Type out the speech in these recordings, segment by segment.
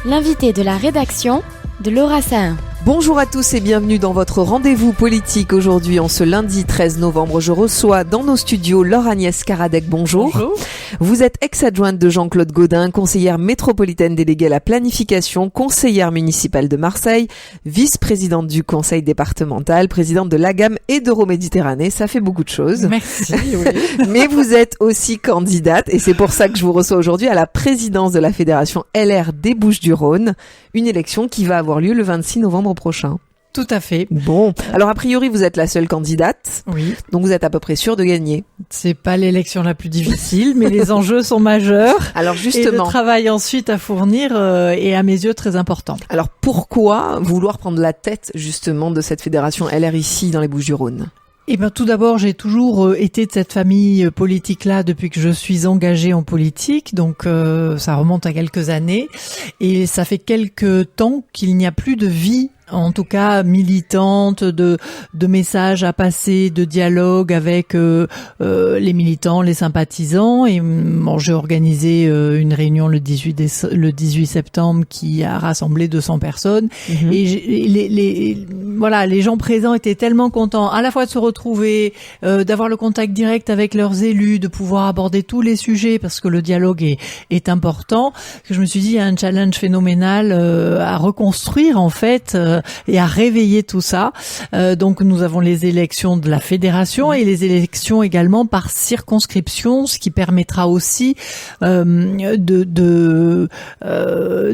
L'invité de la rédaction de Laura Sahin. Bonjour à tous et bienvenue dans votre rendez-vous politique. Aujourd'hui, en ce lundi 13 novembre, je reçois dans nos studios Laure-Agnès Karadec. Bonjour. Bonjour. Vous êtes ex-adjointe de Jean-Claude Gaudin, conseillère métropolitaine déléguée à la planification, conseillère municipale de Marseille, vice-présidente du conseil départemental, présidente de l'AGAM et d'Euroméditerranée. Ça fait beaucoup de choses. Merci, oui. Mais vous êtes aussi candidate et c'est pour ça que je vous reçois aujourd'hui à la présidence de la fédération LR des Bouches-du-Rhône. Une élection qui va avoir lieu le 26 novembre prochain. Tout à fait. Bon, alors a priori vous êtes la seule candidate, Oui. donc vous êtes à peu près sûre de gagner. C'est pas l'élection la plus difficile, mais les enjeux sont majeurs. Alors Et le justement, travail ensuite à fournir est à mes yeux très important. alors pourquoi vouloir prendre la tête justement de cette fédération LR ici dans les Bouches-du-Rhône ? Eh bien, tout d'abord, j'ai toujours été de cette famille politique-là depuis que je suis engagée en politique, donc ça remonte à quelques années, et ça fait quelques temps qu'il n'y a plus de vie, en tout cas militante, de messages à passer, de dialogue avec les militants, les sympathisants. Et bon, j'ai organisé une réunion le 18 septembre qui a rassemblé 200 personnes. Et les gens présents étaient tellement contents à la fois de se retrouver, d'avoir le contact direct avec leurs élus, de pouvoir aborder tous les sujets parce que le dialogue est important, que je me suis dit il y a un challenge phénoménal à reconstruire en fait et à réveiller tout ça. Donc nous avons les élections de la fédération et les élections également par circonscription, ce qui permettra aussi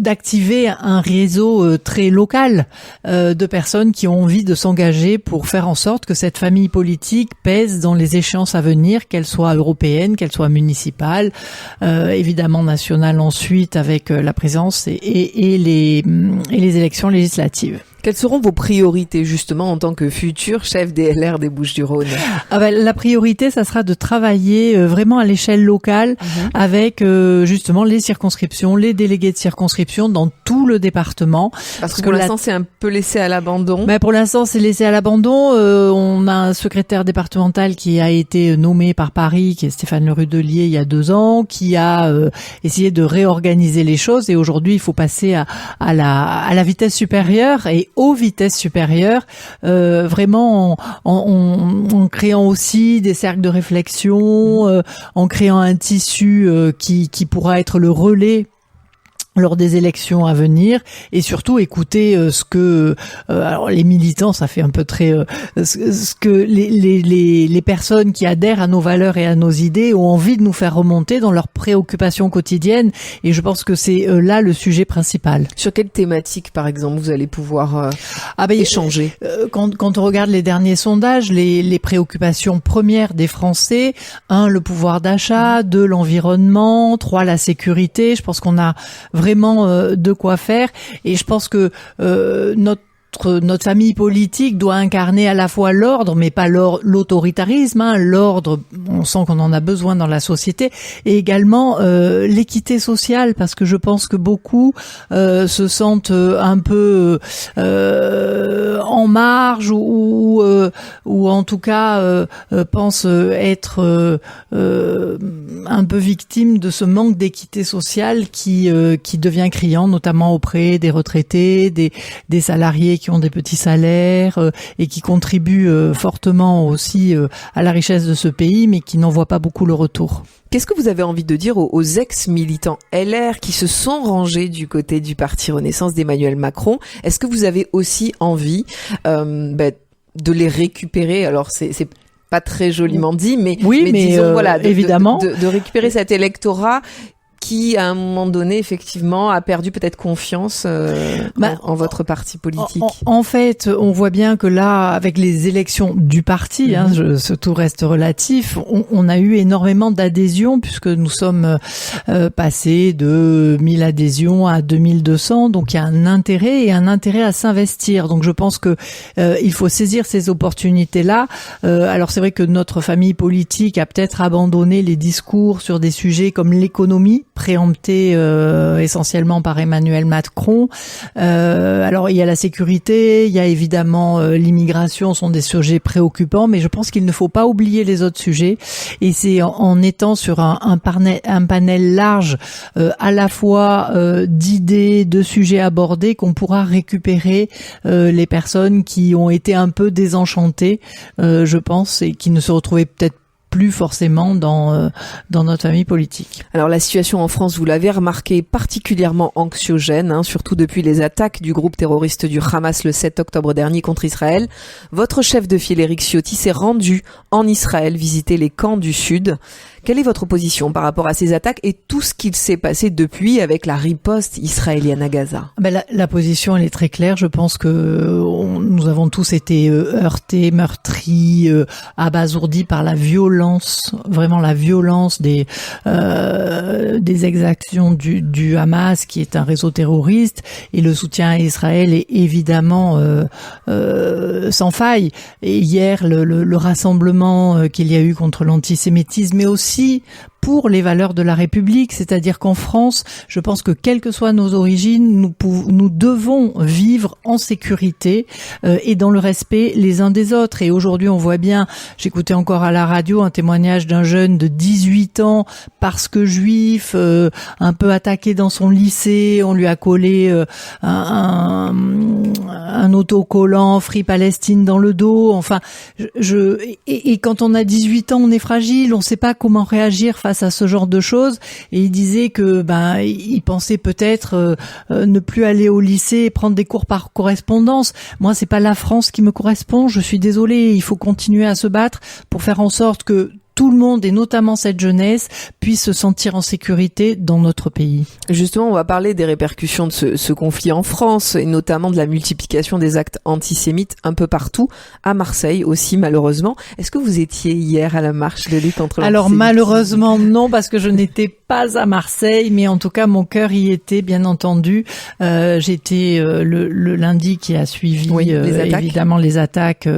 d'activer un réseau très local de personnes qui ont envie de s'engager pour faire en sorte que cette famille politique pèse dans les échéances à venir, qu'elles soient européennes, qu'elles soient municipales, évidemment nationales ensuite avec la présidence et les élections législatives. Quelles seront vos priorités justement en tant que futur chef des LR des Bouches-du-Rhône ? La priorité, ça sera de travailler vraiment à l'échelle locale avec justement les circonscriptions, les délégués de circonscription dans tout le département. Parce que pour l'instant, c'est un peu laissé à l'abandon. Pour l'instant, c'est laissé à l'abandon. On a un secrétaire départemental qui a été nommé par Paris, qui est Stéphane Le Rudelier, il y a 2 ans, qui a essayé de réorganiser les choses. Et aujourd'hui, il faut passer à la vitesse supérieure et aux vitesses supérieures, vraiment en créant aussi des cercles de réflexion, en créant un tissu qui pourra être le relais lors des élections à venir, et surtout écouter ce que alors les militants, ça fait un peu très ce que les personnes qui adhèrent à nos valeurs et à nos idées ont envie de nous faire remonter dans leurs préoccupations quotidiennes, et je pense que c'est là le sujet principal. Sur quelle thématique, par exemple, vous allez pouvoir échanger ? Quand on regarde les derniers sondages, les préoccupations premières des Français, 1, le pouvoir d'achat, 2, l'environnement, 3, la sécurité. Je pense qu'on a vraiment de quoi faire, et je pense que notre famille politique doit incarner à la fois l'ordre, mais pas l'autoritarisme. L'ordre, on sent qu'on en a besoin dans la société, et également l'équité sociale, parce que je pense que beaucoup se sentent un peu en marge ou en tout cas pensent être un peu victimes de ce manque d'équité sociale qui devient criant, notamment auprès des retraités, des salariés qui ont des petits salaires et qui contribuent fortement aussi à la richesse de ce pays, mais qui n'en voient pas beaucoup le retour. Qu'est-ce que vous avez envie de dire aux ex-militants LR qui se sont rangés du côté du parti Renaissance d'Emmanuel Macron ? Est-ce que vous avez aussi envie de les récupérer ? Alors c'est pas très joliment dit, mais disons évidemment de récupérer cet électorat qui, à un moment donné, effectivement, a perdu peut-être confiance en votre parti politique. En fait, on voit bien que là, avec les élections du parti, tout reste relatif, on a eu énormément d'adhésions, puisque nous sommes passés de 1000 adhésions à 2200, donc il y a un intérêt à s'investir. Donc je pense que il faut saisir ces opportunités-là. Alors c'est vrai que notre famille politique a peut-être abandonné les discours sur des sujets comme l'économie, préemptée essentiellement par Emmanuel Macron. Alors il y a la sécurité, il y a évidemment l'immigration, sont des sujets préoccupants, mais je pense qu'il ne faut pas oublier les autres sujets. Et c'est en étant sur un panel large à la fois d'idées, de sujets abordés qu'on pourra récupérer les personnes qui ont été un peu désenchantées, je pense, et qui ne se retrouvaient peut-être plus forcément dans notre famille politique. Alors la situation en France, vous l'avez remarqué, particulièrement anxiogène, surtout depuis les attaques du groupe terroriste du Hamas le 7 octobre dernier contre Israël. Votre chef de file, Éric Ciotti, s'est rendu en Israël visiter les camps du Sud. Quelle est votre position par rapport à ces attaques et tout ce qu'il s'est passé depuis avec la riposte israélienne à Gaza? La position, elle est très claire. Je pense que nous avons tous été heurtés, meurtris, abasourdis par la violence, vraiment la violence des exactions du Hamas, qui est un réseau terroriste, et le soutien à Israël est évidemment sans faille. Et hier, le rassemblement qu'il y a eu contre l'antisémitisme, mais aussi pour les valeurs de la République, c'est-à-dire qu'en France, je pense que quelles que soient nos origines, nous devons vivre en sécurité et dans le respect les uns des autres. Et aujourd'hui, on voit bien, j'écoutais encore à la radio un témoignage d'un jeune de 18 ans, parce que juif, un peu attaqué dans son lycée, on lui a collé un autocollant Free Palestine dans le dos. Enfin, et quand on a 18 ans, on est fragile, on ne sait pas comment réagir face à ce genre de choses, et il disait que il pensait peut-être ne plus aller au lycée et prendre des cours par correspondance. Moi, c'est pas la France qui me correspond, je suis désolée, il faut continuer à se battre pour faire en sorte que tout le monde, et notamment cette jeunesse, puisse se sentir en sécurité dans notre pays. Justement, on va parler des répercussions de ce conflit en France, et notamment de la multiplication des actes antisémites un peu partout, à Marseille aussi, malheureusement. Est-ce que vous étiez hier à la marche de lutte contre l'antisémitisme? Alors malheureusement non, parce que je n'étais pas à Marseille, mais en tout cas mon cœur y était, bien entendu. J'étais le lundi qui a suivi évidemment les attaques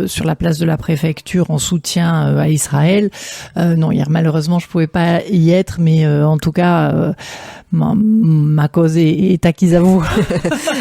sur la place de la préfecture en soutien à Israël. Non, hier malheureusement je pouvais pas y être, mais en tout cas ma cause est acquise à vous.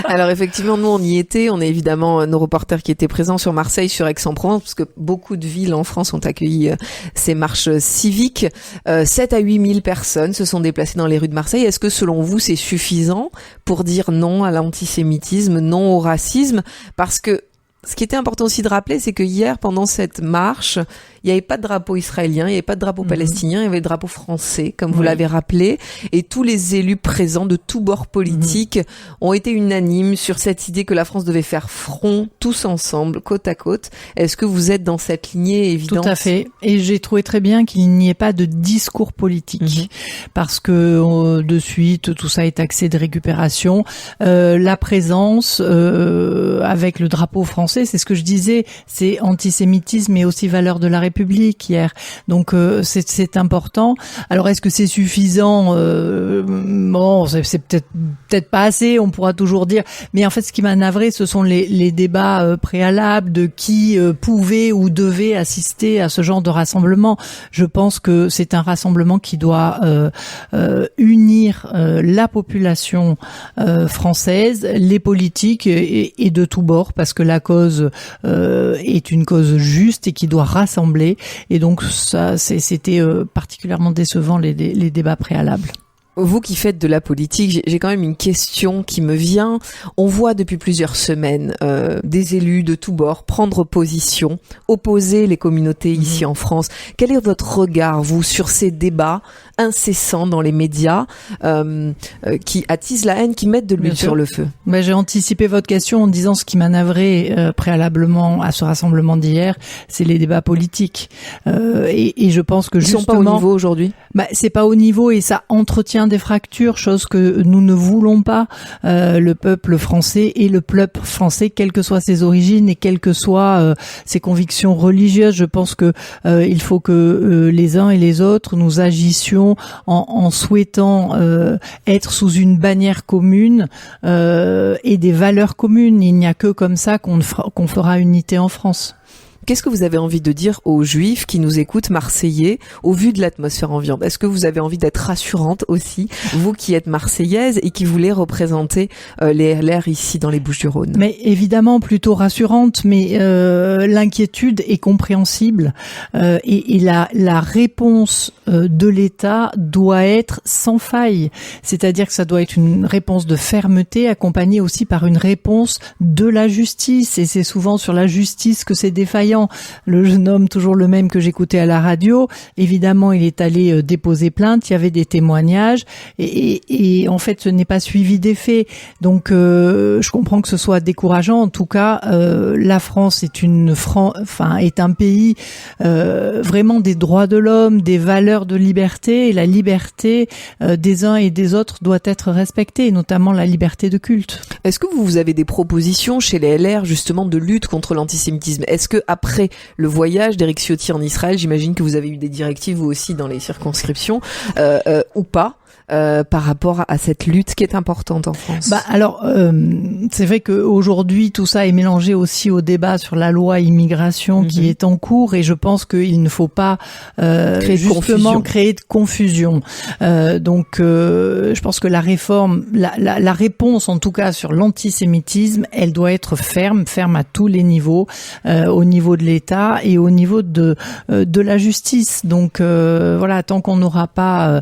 Alors effectivement, nous on y était, on est évidemment nos reporters qui étaient présents sur Marseille, sur Aix-en-Provence, parce que beaucoup de villes en France ont accueilli ces marches civiques. 7 à 8 000 personnes se sont déplacées dans les rues de Marseille. Est-ce que selon vous c'est suffisant pour dire non à l'antisémitisme, non au racisme? Parce que ce qui était important aussi de rappeler, c'est que hier, pendant cette marche, il n'y avait pas de drapeau israélien, il n'y avait pas de drapeau palestinien, il y avait le drapeau français, comme vous l'avez rappelé. Et tous les élus présents de tous bords politiques ont été unanimes sur cette idée que la France devait faire front, tous ensemble, côte à côte. Est-ce que vous êtes dans cette lignée évidente? Tout à fait. Et j'ai trouvé très bien qu'il n'y ait pas de discours politique. Parce que de suite, tout ça est axé de récupération. La présence avec le drapeau français, c'est ce que je disais, c'est antisémitisme mais aussi valeur de la République hier. Donc c'est important. Alors est-ce que c'est suffisant? Bon, c'est peut-être pas assez, on pourra toujours dire. Mais en fait, ce qui m'a navré, ce sont les débats préalables de qui pouvait ou devait assister à ce genre de rassemblement. Je pense que c'est un rassemblement qui doit unir la population française, les politiques et de tous bords, parce que la cause est une cause juste et qui doit rassembler. Et donc ça, c'était particulièrement décevant les débats préalables. Vous qui faites de la politique, j'ai quand même une question qui me vient. On voit depuis plusieurs semaines des élus de tous bords prendre position, opposer les communautés ici en France. Quel est votre regard, vous, sur ces débats incessants dans les médias qui attisent la haine, qui mettent de l'huile sur le feu? J'ai anticipé votre question en disant ce qui m'a navré préalablement à ce rassemblement d'hier, c'est les débats politiques. Et je pense que justement... Ils sont pas au niveau aujourd'hui? C'est pas au niveau et ça entretient des fractures, chose que nous ne voulons pas. Le peuple français et le peuple français, quelles que soient ses origines et quelles que soient ses convictions religieuses, je pense que il faut que les uns et les autres nous agissions en souhaitant être sous une bannière commune et des valeurs communes. Il n'y a que comme ça qu'on fera unité en France. Qu'est-ce que vous avez envie de dire aux Juifs qui nous écoutent, Marseillais, au vu de l'atmosphère ambiante? Est-ce que vous avez envie d'être rassurante aussi, vous qui êtes Marseillaise et qui voulez représenter les LR ici dans les Bouches-du-Rhône? Mais évidemment plutôt rassurante, mais l'inquiétude est compréhensible et la réponse de l'État doit être sans faille. C'est-à-dire que ça doit être une réponse de fermeté accompagnée aussi par une réponse de la justice. Et c'est souvent sur la justice que c'est défaillant. Le jeune homme, toujours le même que j'écoutais à la radio, évidemment, il est allé déposer plainte, il y avait des témoignages et en fait, ce n'est pas suivi des faits. Donc, je comprends que ce soit décourageant. En tout cas, la France est un pays vraiment des droits de l'homme, des valeurs de liberté, et la liberté des uns et des autres doit être respectée, notamment la liberté de culte. Est-ce que vous avez des propositions chez les LR justement de lutte contre l'antisémitisme? Est-ce que après le voyage d'Éric Ciotti en Israël, j'imagine que vous avez eu des directives vous aussi dans les circonscriptions ou pas? Par rapport à cette lutte qui est importante en France? Alors, c'est vrai qu'aujourd'hui, tout ça est mélangé aussi au débat sur la loi immigration qui est en cours, et je pense qu'il ne faut pas créer de confusion. Donc, je pense que la réforme, la réponse en tout cas sur l'antisémitisme, elle doit être ferme à tous les niveaux, au niveau de l'État et au niveau de la justice. Donc, voilà, tant qu'on n'aura pas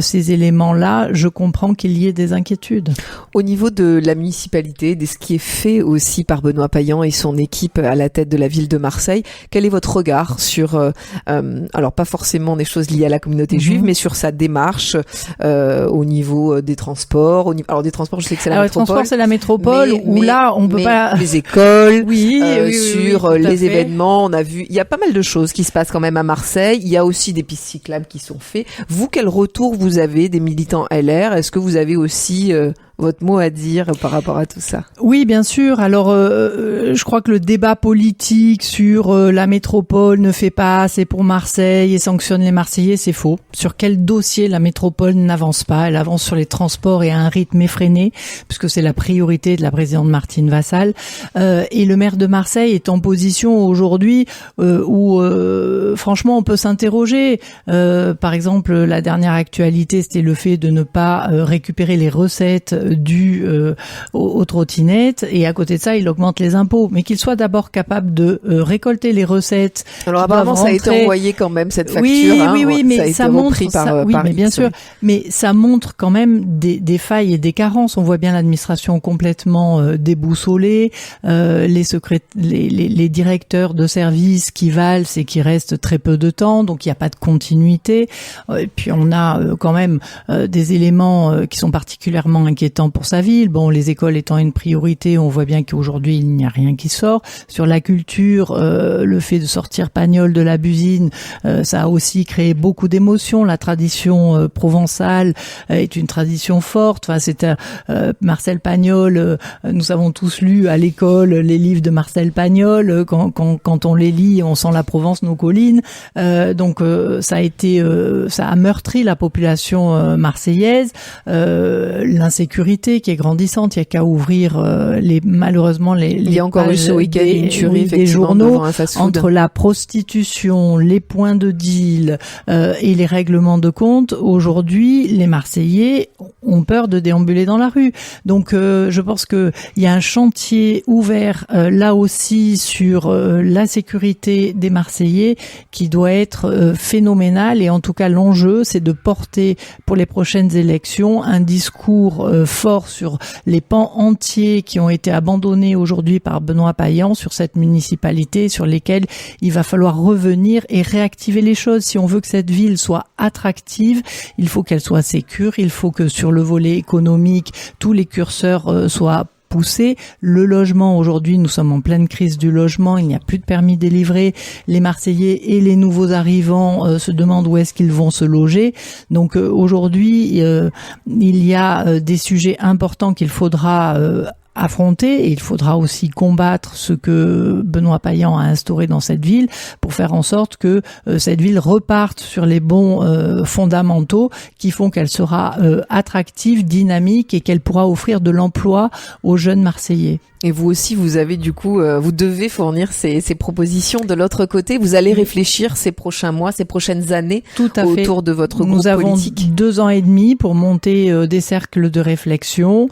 ces éléments là, je comprends qu'il y ait des inquiétudes. Au niveau de la municipalité, de ce qui est fait aussi par Benoît Payan et son équipe à la tête de la ville de Marseille, quel est votre regard sur, alors pas forcément des choses liées à la communauté juive, mais sur sa démarche au niveau des transports, alors des transports, je sais que c'est la métropole. Les transports, c'est la métropole, où là, on peut pas... Les écoles, oui, sur les événements, on a vu, il y a pas mal de choses qui se passent quand même à Marseille, il y a aussi des pistes cyclables qui sont faites. Vous, quel retour vous avez des militants LR? Est-ce que vous avez aussi votre mot à dire par rapport à tout ça? Oui, bien sûr. Alors, je crois que le débat politique sur la métropole ne fait pas assez pour Marseille et sanctionne les Marseillais, c'est faux. Sur quel dossier la métropole n'avance pas? Elle avance sur les transports et à un rythme effréné, puisque c'est la priorité de la présidente Martine Vassal. Et le maire de Marseille est en position aujourd'hui où, franchement, on peut s'interroger. Par exemple, la dernière actualité, c'était le fait de ne pas récupérer les recettes dues aux trottinettes, et à côté de ça, il augmente les impôts. Mais qu'il soit d'abord capable de récolter les recettes. Alors apparemment, ça a été envoyé quand même, cette facture. Oui, mais ça montre, mais bien sûr, mais ça montre quand même des failles et des carences. On voit bien l'administration complètement déboussolée, les directeurs de services qui valsent et qui restent très peu de temps, donc il n'y a pas de continuité. Et puis on a quand même des éléments qui sont particulièrement inquiétants pour sa ville. Bon, les écoles étant une priorité, on voit bien qu'aujourd'hui il n'y a rien qui sort. Sur la culture, le fait de sortir Pagnol de la Busine, ça a aussi créé beaucoup d'émotions. La tradition provençale est une tradition forte. Enfin, c'est Marcel Pagnol. Nous avons tous lu à l'école les livres de Marcel Pagnol. Quand on les lit, on sent la Provence, nos collines. Donc ça a meurtri la population marseillaise. L'insécurité qui est grandissante, il y a qu'à ouvrir malheureusement les il y a encore eu ce week-end une tuerie des journaux entre la prostitution, les points de deal et les règlements de compte. Aujourd'hui, les Marseillais ont peur de déambuler dans la rue. Donc je pense que il y a un chantier ouvert là aussi sur la sécurité des Marseillais qui doit être phénoménal, et en tout cas l'enjeu, c'est de porter pour les prochaines élections un discours fort sur les pans entiers qui ont été abandonnés aujourd'hui par Benoît Payan sur cette municipalité, sur lesquels il va falloir revenir et réactiver les choses. Si on veut que cette ville soit attractive, il faut qu'elle soit sécure, il faut que sur le volet économique, tous les curseurs soient poussé. Le logement, aujourd'hui, nous sommes en pleine crise du logement. Il n'y a plus de permis délivrés. Les Marseillais et les nouveaux arrivants se demandent où est-ce qu'ils vont se loger. Donc aujourd'hui, il y a des sujets importants qu'il faudra affronter, et il faudra aussi combattre ce que Benoît Payan a instauré dans cette ville pour faire en sorte que cette ville reparte sur les bons fondamentaux qui font qu'elle sera attractive, dynamique, et qu'elle pourra offrir de l'emploi aux jeunes Marseillais. Et vous aussi, vous avez du coup, vous devez fournir ces propositions de l'autre côté. Vous allez réfléchir ces prochains mois, ces prochaines années autour de votre groupe politique. Nous avons 2 ans et demi pour monter des cercles de réflexion,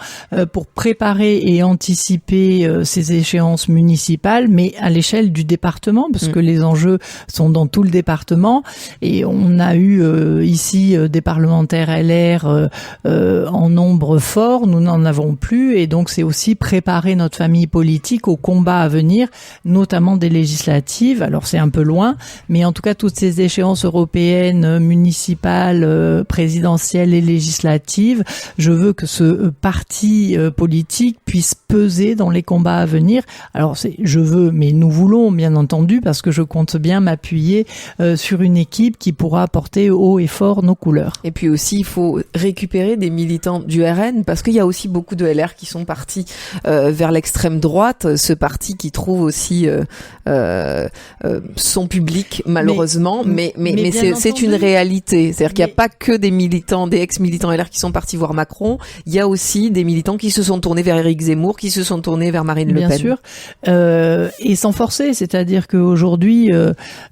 pour préparer et anticiper ces échéances municipales, mais à l'échelle du département, parce que les enjeux sont dans tout le département. Et on a eu ici des parlementaires LR en nombre fort, nous n'en avons plus, et donc c'est aussi préparer notre famille politique au combat à venir, notamment des législatives. Alors c'est un peu loin, mais en tout cas toutes ces échéances européennes, municipales, présidentielles et législatives, je veux que ce parti politique puisse peser dans les combats à venir. Alors je veux, mais nous voulons bien entendu, parce que je compte bien m'appuyer sur une équipe qui pourra porter haut et fort nos couleurs. Et puis aussi, il faut récupérer des militants du RN, parce qu'il y a aussi beaucoup de LR qui sont partis vers l'extrême droite, ce parti qui trouve aussi son public malheureusement, mais c'est une réalité. C'est-à-dire qu'il n'y a pas que des militants, des ex-militants LR qui sont partis voir Macron, il y a aussi des militants qui se sont tournés vers Éric Zemmour, qui se sont tournés vers Marine Le Pen. Bien sûr, et sans forcer, c'est-à-dire qu'aujourd'hui,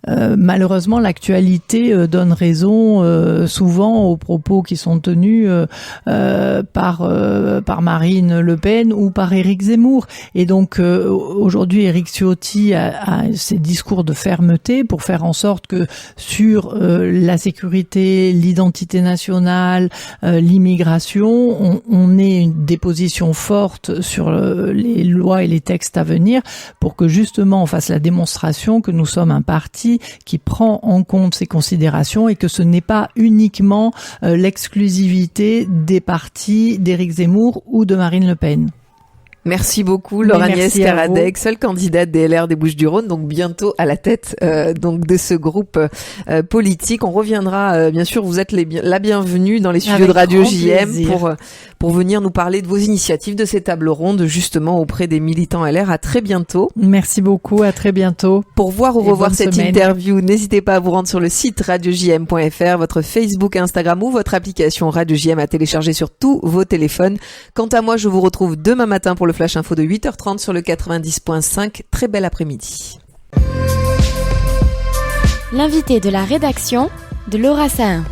malheureusement, l'actualité donne raison souvent aux propos qui sont tenus par Marine Le Pen ou par Éric Zemmour. Et donc aujourd'hui, Éric Ciotti a ses discours de fermeté pour faire en sorte que sur la sécurité, l'identité nationale, l'immigration, on ait des positions fortes sur les lois et les textes à venir pour que justement on fasse la démonstration que nous sommes un parti qui prend en compte ces considérations et que ce n'est pas uniquement l'exclusivité des partis d'Éric Zemmour ou de Marine Le Pen. Merci beaucoup, Laure Agnès Caradec, seule candidate des LR des Bouches-du-Rhône, donc bientôt à la tête donc de ce groupe politique. On reviendra, bien sûr, vous êtes la bienvenue dans les studios de Radio JM pour venir nous parler de vos initiatives, de ces tables rondes, justement auprès des militants LR. À très bientôt. Merci beaucoup, à très bientôt. Pour voir ou revoir cette interview, n'hésitez pas à vous rendre sur le site radiojm.fr, votre Facebook, Instagram ou votre application Radio JM à télécharger sur tous vos téléphones. Quant à moi, je vous retrouve demain matin pour le Flash Info de 8h30 sur le 90.5. Très bel après-midi. L'invité de la rédaction de Laura Sahin.